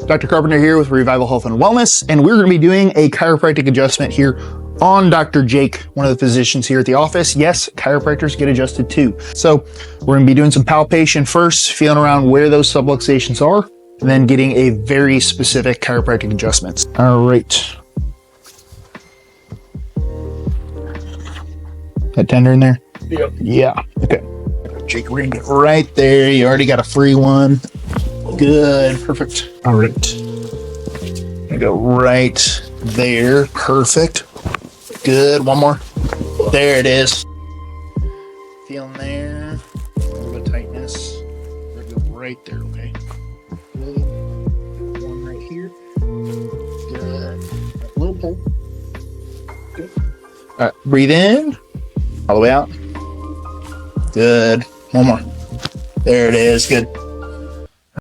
Dr. Carpenter here with Revival Health and Wellness, and we're going to be doing a chiropractic adjustment here on Dr. Jake, one of the physicians here at the office. Yes, chiropractors get adjusted too. So we're going to be doing some palpation first, feeling around where those subluxations are, and then getting a very specific chiropractic adjustments. All right. That tender in there? Yep. Yeah. Okay. Jake, we're going to get right there. You already got a free one. Good. Perfect. All right. Gonna go right there. Perfect. Good. One more. There it is. Feeling there. A little bit of tightness. We're gonna go right there, okay? Good. One right here. Good. A little pull. Good. All right. Breathe in. All the way out. Good. One more. There it is. Good.